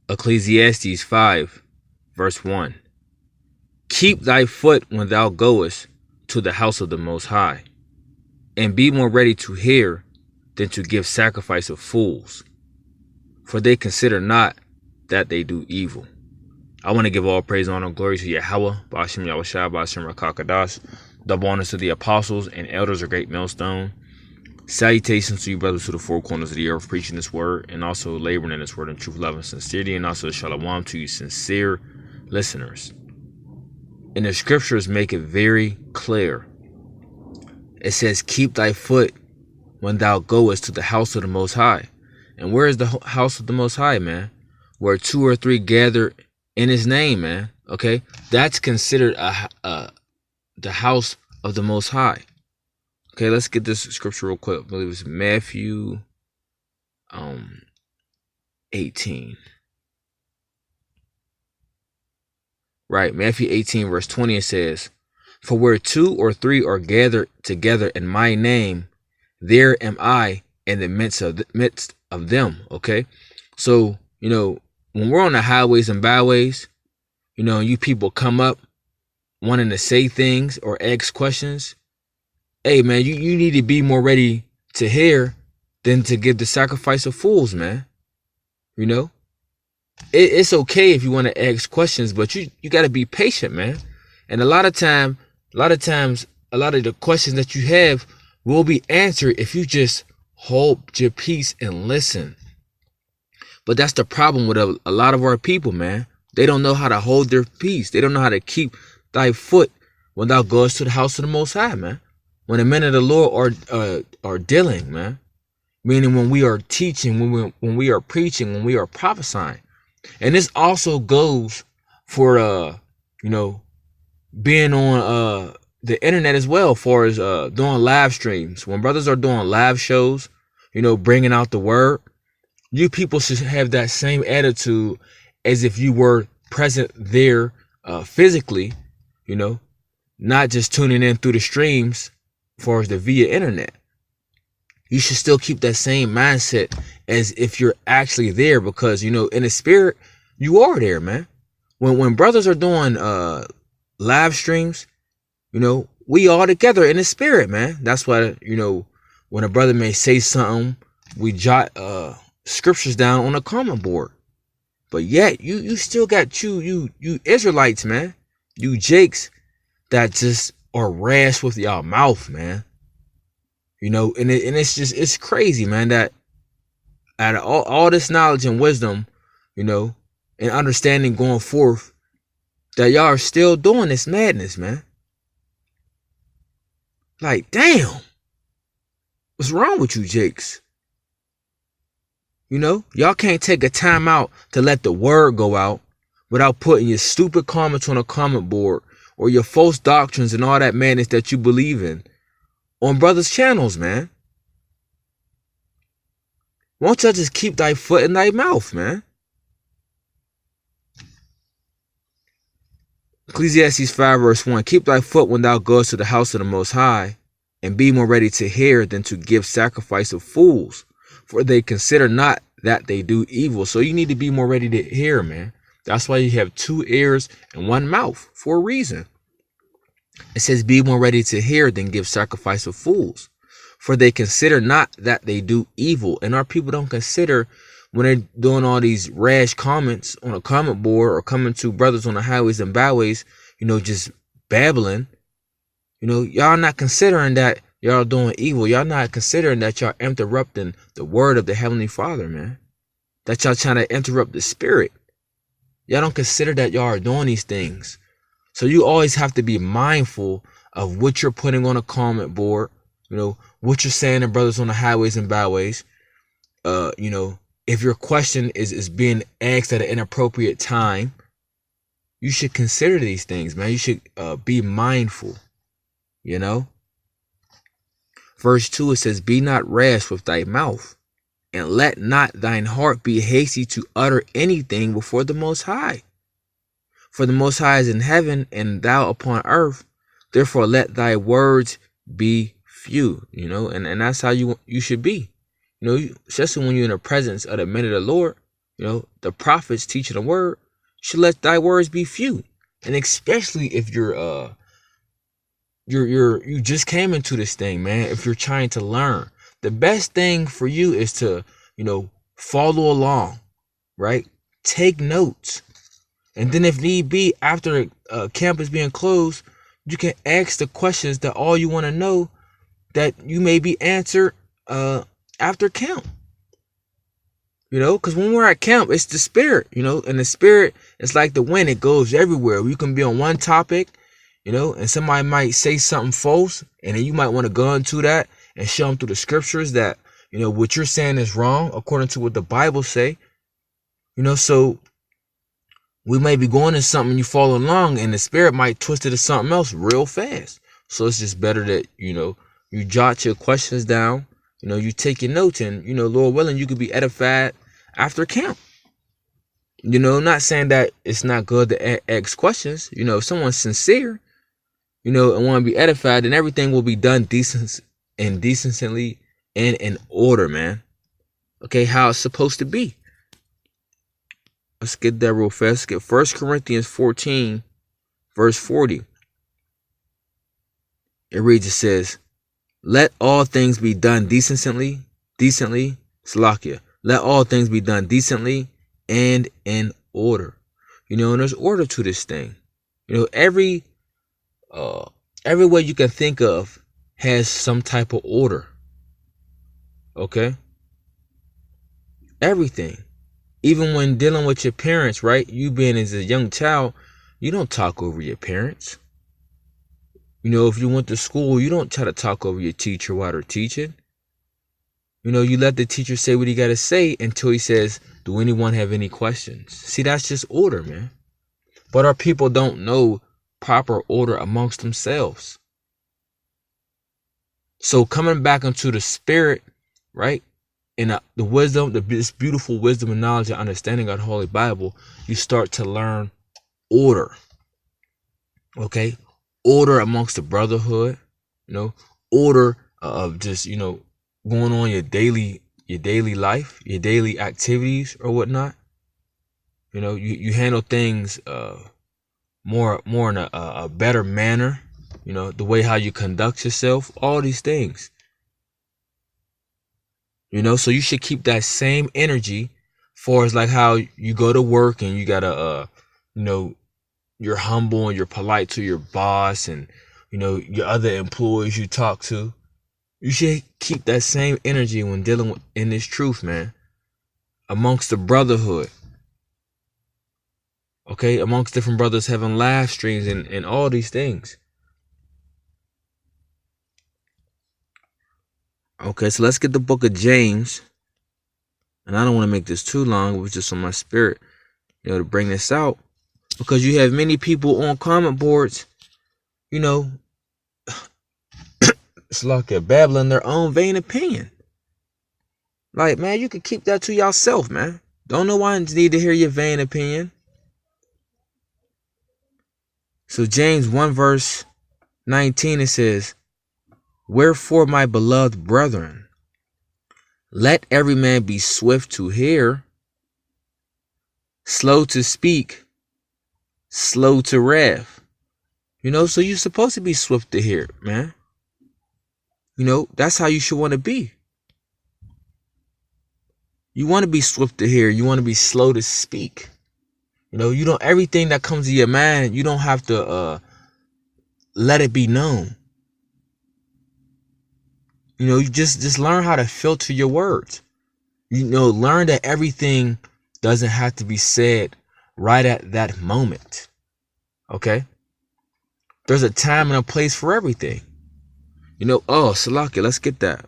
Ecclesiastes 5, verse 1. Keep thy foot when thou goest to the house of the Most High, and be more ready to hear than to give sacrifice of fools, for they consider not that they do evil. I want to give all praise, honor, and glory to Yahweh, Ba'ashem Yahushua, Ba'ashem Rakakadash, double honors to the apostles and elders of Great Millstone. Salutations to you, brothers, to the four corners of the earth, preaching this word and also laboring in this word in truth, love, and sincerity, and also shalom to you, sincere listeners. And the scriptures make it very clear. It says, keep thy foot when thou goest to the house of the Most High. And where is the house of the Most High, man? Where two or three gather in his name, man. Okay, that's considered the house of the Most High. Okay, let's get this scripture real quick. I believe it's Matthew 18. Right, Matthew 18, verse 20, it says, for where two or three are gathered together in my name, there am I in the midst of them. Okay, so, when we're on the highways and byways, you people come up wanting to say things or ask questions. Hey, man, you need to be more ready to hear than to give the sacrifice of fools, man. It's okay if you want to ask questions, but you got to be patient, man. And a lot of times, a lot of the questions that you have will be answered if you just hold your peace and listen. But that's the problem with a lot of our people, man. They don't know how to hold their peace. They don't know how to keep thy foot when thou goest to the house of the Most High, man. When the men of the Lord are dealing, man. Meaning when we are teaching, when we are preaching, when we are prophesying. And this also goes for being on the internet as well, as far as doing live streams. When brothers are doing live shows, bringing out the word, you people should have that same attitude as if you were present there physically, not just tuning in through the streams as far as the via internet. You should still keep that same mindset as if you're actually there, because, in the spirit, you are there, man. When brothers are doing live streams, we all together in the spirit, man. That's why, when a brother may say something, we jot scriptures down on a comment board. But yet, you still got you Israelites, man. You Jakes that just are rash with y'all mouth, man. And it's crazy, man, that out of all this knowledge and wisdom, and understanding going forth, that y'all are still doing this madness, man. Like, damn. What's wrong with you, Jakes? Y'all can't take a time out to let the word go out without putting your stupid comments on a comment board or your false doctrines and all that madness that you believe in on brothers' channels, man. Won't y'all just keep thy foot in thy mouth, man? Ecclesiastes 5, verse 1. Keep thy foot when thou goest to the house of the Most High, and be more ready to hear than to give sacrifice of fools, for they consider not that they do evil. So you need to be more ready to hear, man. That's why you have two ears and one mouth, for a reason. It says, be more ready to hear than give sacrifice of fools, for they consider not that they do evil. And our people don't consider, when they're doing all these rash comments on a comment board or coming to brothers on the highways and byways, just babbling, y'all not considering that y'all doing evil. Y'all not considering that y'all interrupting the word of the Heavenly Father, man. That y'all trying to interrupt the spirit. Y'all don't consider that y'all are doing these things. So you always have to be mindful of what you're putting on a comment board, what you're saying to brothers on the highways and byways. If your question is being asked at an inappropriate time, you should consider these things, man. You should be mindful, Verse 2, it says, be not rash with thy mouth, and let not thine heart be hasty to utter anything before the Most High. For the Most High is in heaven, and thou upon earth. Therefore let thy words be few, and that's how you should be. Especially when you're in the presence of the men of the Lord. The prophets teaching the word, should let thy words be few. And especially if you just came into this thing, man. If you're trying to learn, the best thing for you is to, follow along, right? Take notes. And then if need be, after campus being closed, you can ask the questions that all you want to know that you may be answered after camp. Because when we're at camp, it's the spirit, and the spirit is like the wind. It goes everywhere. You can be on one topic, and somebody might say something false, and then you might want to go into that and show them through the scriptures that, what you're saying is wrong according to what the Bible say. So we may be going to something and you follow along, and the spirit might twist it to something else real fast. So it's just better that, you jot your questions down, you take your notes, and, Lord willing, you could be edified after camp. Not saying that it's not good to ask questions. If someone's sincere, and want to be edified, then everything will be done decently and in order, man. Okay, how it's supposed to be. Let's get that real fast. Let's get 1 Corinthians 14, verse 40. It reads, it says, let all things be done decently, Salakia. Let all things be done decently and in order. And there's order to this thing. Every way you can think of has some type of order. Okay? Everything. Even when dealing with your parents, right? You being as a young child, you don't talk over your parents. If you went to school, you don't try to talk over your teacher while they're teaching. You let the teacher say what he got to say until he says, do anyone have any questions? See, that's just order, man. But our people don't know proper order amongst themselves. So coming back into the spirit, right? And the wisdom, this beautiful wisdom and knowledge and understanding of the Holy Bible, you start to learn order. Okay? Order amongst the brotherhood, order of just, going on your daily life, your daily activities or whatnot. You handle things more in a better manner, the way how you conduct yourself, all these things. So you should keep that same energy for as like how you go to work and you gotta you're humble and you're polite to your boss and your other employees you talk to. You should keep that same energy when dealing with in this truth, man, amongst the brotherhood. Okay, amongst different brothers having live streams and all these things. Okay, so let's get the book of James. And I don't want to make this too long. It was just on my spirit, to bring this out. Because you have many people on comment boards, it's like a babbling their own vain opinion. Like, man, you can keep that to yourself, man. Don't no one need to hear your vain opinion. So James 1 verse 19, it says, wherefore, my beloved brethren, let every man be swift to hear, slow to speak, slow to wrath. So you're supposed to be swift to hear, man. That's how you should want to be. You want to be swift to hear. You want to be slow to speak. You don't, everything that comes to your mind, you don't have to let it be known. You just learn how to filter your words. Learn that everything doesn't have to be said right at that moment. Okay? There's a time and a place for everything. Salakia, let's get that.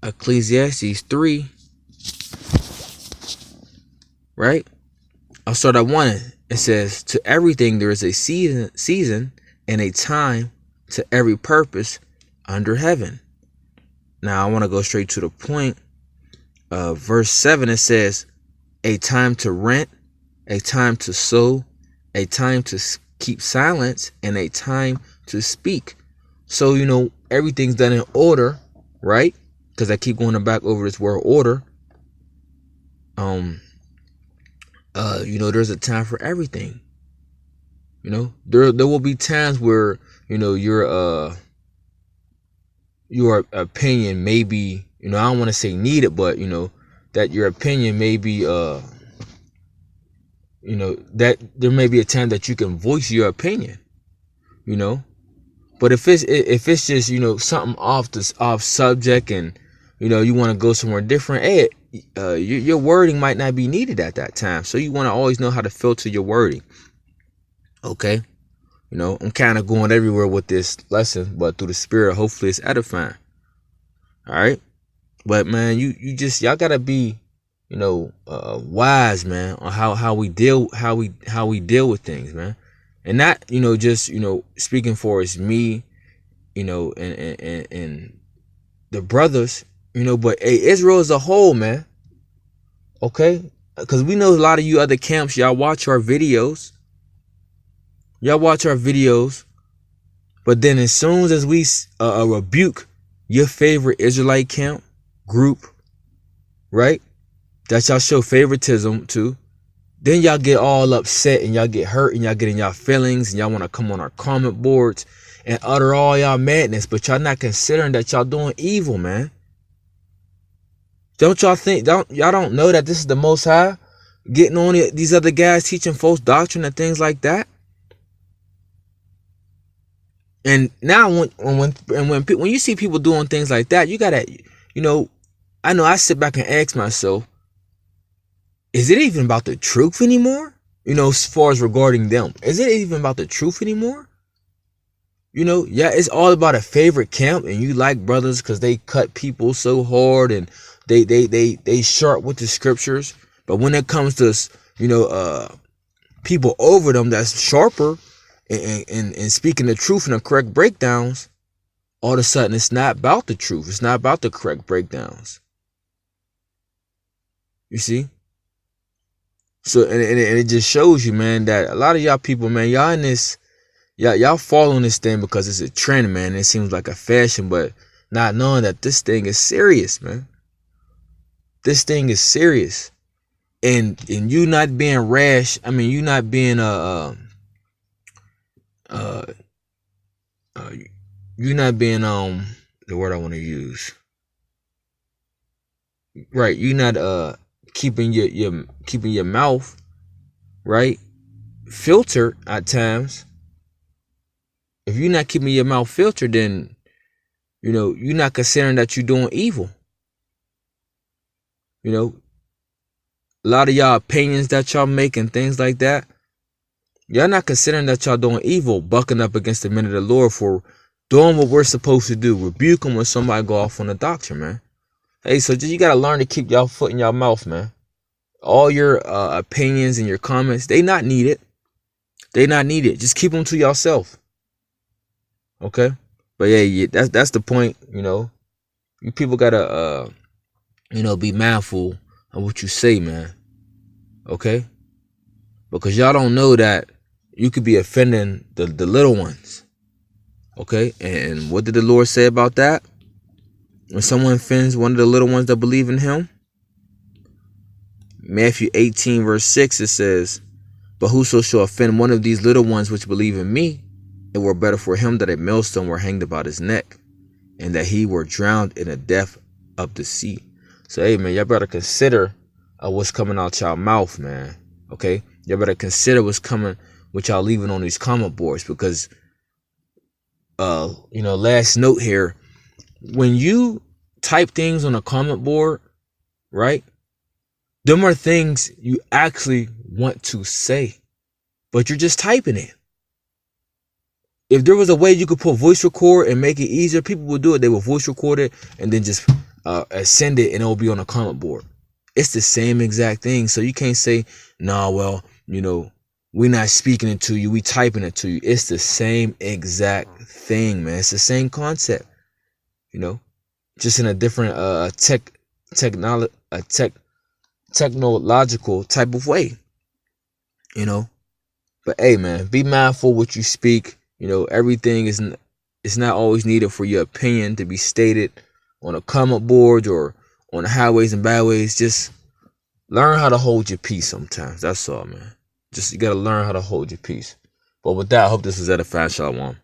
Ecclesiastes 3. Right? I'll start at 1. It says, to everything there is a season and a time to every purpose under heaven. Now I want to go straight to the point. Verse 7, it says, a time to rent, a time to sow, a time to keep silence, and a time to speak. So, everything's done in order, right? Because I keep going back over this word order. there's a time for everything. There will be times where, your opinion may be, I don't want to say needed, but that your opinion may be, that there may be a time that you can voice your opinion, but if it's just, something off subject, and you want to go somewhere different, hey, your wording might not be needed at that time. So you want to always know how to filter your wording. Okay. I'm kind of going everywhere with this lesson, but through the Spirit, hopefully it's edifying. All right. But man, y'all gotta be, wise, man, on how we deal with things, man. And not, just, speaking for it's me, and the brothers, but hey, Israel as a whole, man. Okay. Because we know a lot of you other camps, y'all watch our videos. But then as soon as we rebuke your favorite Israelite camp group, right, that y'all show favoritism to, then y'all get all upset and y'all get hurt and y'all get in y'all feelings and y'all want to come on our comment boards and utter all y'all madness, but y'all not considering that y'all doing evil, man. Don't y'all don't know that this is the Most High getting on these other guys teaching false doctrine and things like that? And now when you see people doing things like that, you gotta, I know I sit back and ask myself, is it even about the truth anymore? As far as regarding them, is it even about the truth anymore? Yeah, it's all about a favorite camp, and you like brothers because they cut people so hard and they sharp with the scriptures. But when it comes to, people over them that's sharper and speaking the truth and the correct breakdowns, all of a sudden it's not about the truth. It's not about the correct breakdowns. You see? So, and it just shows you, man, that a lot of y'all people, man, y'all in this, y'all following this thing because it's a trend, man. It seems like a fashion, but not knowing that this thing is serious, man. This thing is serious. And you not being rash, I mean, you not being you're not being the word I want to use. Right, you're not keeping your mouth, right, filtered at times. If you're not keeping your mouth filtered, then you're not considering that you're doing evil. A lot of y'all opinions that y'all make and things like that, y'all not considering that y'all doing evil, bucking up against the men of the Lord for doing what we're supposed to do. Rebuke them when somebody go off on the doctrine, man. Hey, so you gotta learn to keep y'all foot in y'all mouth, man. All your opinions and your comments, they not needed. They not needed. Just keep them to yourself. Okay? But yeah, that's the point, You people gotta be mindful of what you say, man. Okay? Because y'all don't know that you could be offending the little ones. Okay? And what did the Lord say about that? When someone offends one of the little ones that believe in him? Matthew 18 verse 6, it says, but whoso shall offend one of these little ones which believe in me, it were better for him that a millstone were hanged about his neck, and that he were drowned in the depth of the sea. So hey, man, y'all better consider what's coming out y'all mouth, man. Okay? Y'all better consider what's coming, what y'all leaving on these comment boards, because last note here, when you type things on a comment board, right, them are things you actually want to say, but you're just typing it. If there was a way you could put voice record and make it easier, people would do it. They would voice record it and then just send it, and it will be on a comment board. It's the same exact thing. So you can't say, nah, well, we're not speaking it to you, we typing it to you. It's the same exact thing, man. It's the same concept, just in a different technological type of way, But hey, man, be mindful what you speak. Everything it's not always needed for your opinion to be stated on a comment board or on the highways and byways. Just Learn how to hold your peace sometimes. That's all, man. Just you gotta learn how to hold your peace. But with that, I hope this was edifying. Shalom.